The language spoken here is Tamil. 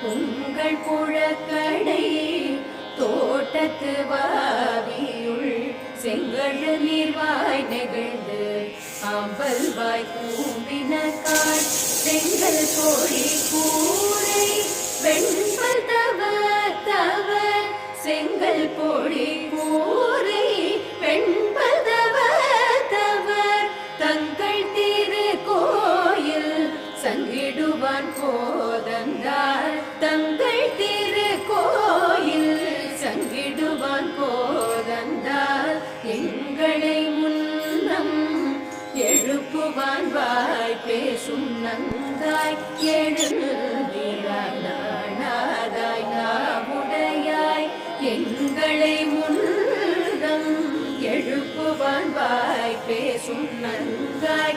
உங்கள் புழக்கடை தோட்டத்து வாவியுள் செங்கழு நீர்வாய் நெகிழ்ந்து ஆம்பல்வாய் கூம்பினக்காய் செங்கல் கோழி கூரை வெண்பல் தவ தவ செங்கல் பொழி கூரை வெண்பல் தவ தவ தங்கள் திரு கோயில் சங்கிடுவான் போதந்தார் தங்கள் திரு கோயில் சங்கிடுவான் போதந்தார் எங்களை முன்னம் எழுப்புவான் வாய் பேசும் நந்தாய் எழுந்திராய் நாடாதாய் நாவுடையாய் எங்களை முன்னம் எழுப்புவான் வாய் பேசும் நந்தாய்